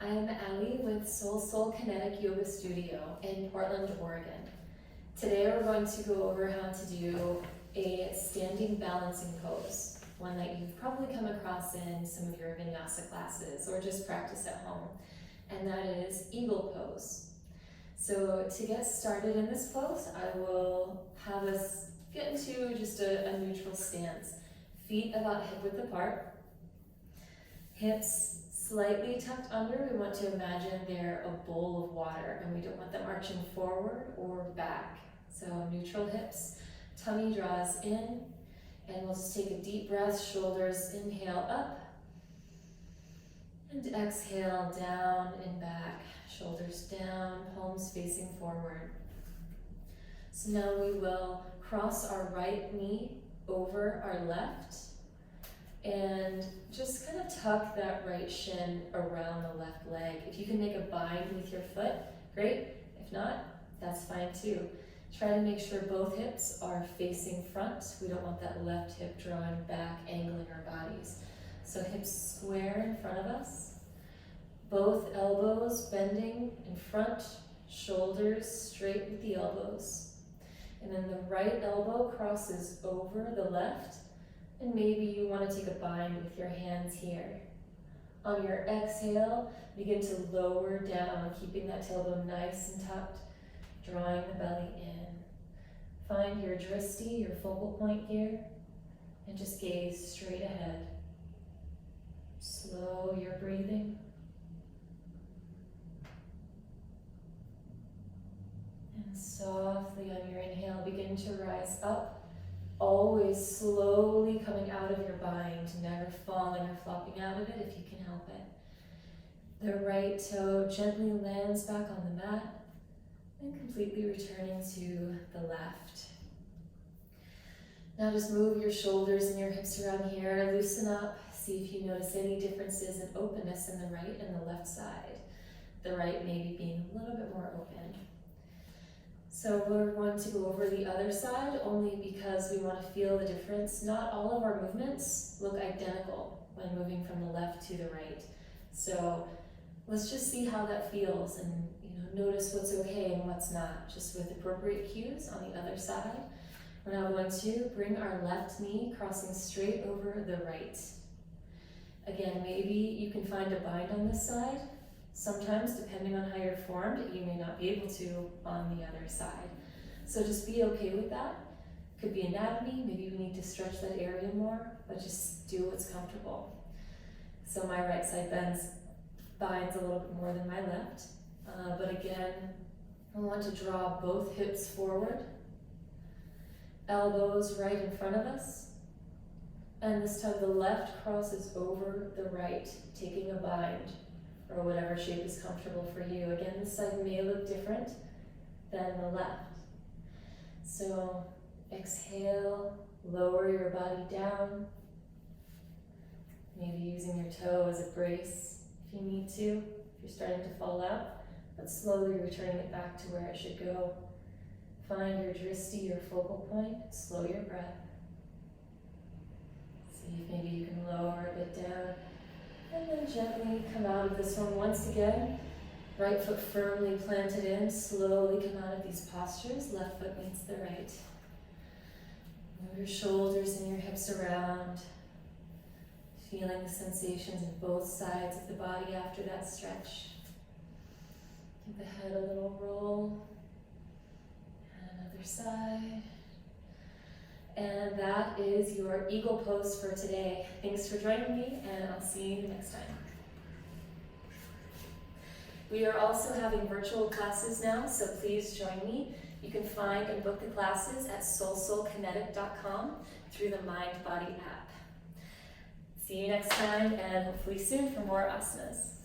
I'm Allie with Soul Kinetic Yoga Studio in Portland, Oregon. Today we're going to go over how to do a standing balancing pose, one that you've probably come across in some of your vinyasa classes or just practice at home, and that is eagle pose. So to get started in this pose, I will have us get into just a neutral stance. Feet about hip width apart, hips slightly tucked under. We want to imagine they're a bowl of water and we don't want them arching forward or back. So neutral hips, tummy draws in, and we'll just take a deep breath, shoulders inhale up, and exhale down and back, shoulders down, palms facing forward. So now we will cross our right knee over our left, and just kind of tuck that right shin around the left leg. If you can make a bind with your foot, great. If not, that's fine too. Try to make sure both hips are facing front. We don't want that left hip drawing back, angling our bodies. So hips square in front of us. Both elbows bending in front, shoulders straight with the elbows. And then the right elbow crosses over the left. And maybe you want to take a bind with your hands here. On your exhale, begin to lower down, keeping that tailbone nice and tucked, drawing the belly in. Find your drishti, your focal point here, and just gaze straight ahead. Slow your breathing. And softly on your inhale, begin to rise up. Always slowly coming out of your bind, never falling or flopping out of it if you can help it. The right toe gently lands back on the mat and completely returning to the left. Now just move your shoulders and your hips around here, loosen up, see if you notice any differences in openness in the right and the left side. The right maybe being a little bit more open. So we're going to go over the other side only because we want to feel the difference. Not all of our movements look identical when moving from the left to the right. So let's just see how that feels and notice what's okay and what's not, just with appropriate cues on the other side. We're now going to bring our left knee crossing straight over the right. Again, maybe you can find a bind on this side. Sometimes, depending on how you're formed, you may not be able to on the other side. So just be okay with that. Could be anatomy, maybe we need to stretch that area more, but just do what's comfortable. So my right side binds a little bit more than my left. But again, I want to draw both hips forward, elbows right in front of us, and this time the left crosses over the right, taking a bind, or whatever shape is comfortable for you. Again, this side may look different than the left. So exhale, lower your body down, maybe using your toe as a brace if you need to, if you're starting to fall out. But slowly returning it back to where it should go. Find your drishti, your focal point. Slow your breath. See if maybe you can lower a bit down. And then gently come out of this one once again. Right foot firmly planted in. Slowly come out of these postures. Left foot meets the right. Move your shoulders and your hips around. Feeling the sensations in both sides of the body after that stretch. Give the head a little roll. And another side. And that is your eagle pose for today. Thanks for joining me, and I'll see you next time. We are also having virtual classes now, so please join me. You can find and book the classes at soulkinetic.com through the Mind Body app. See you next time, and hopefully soon for more asanas.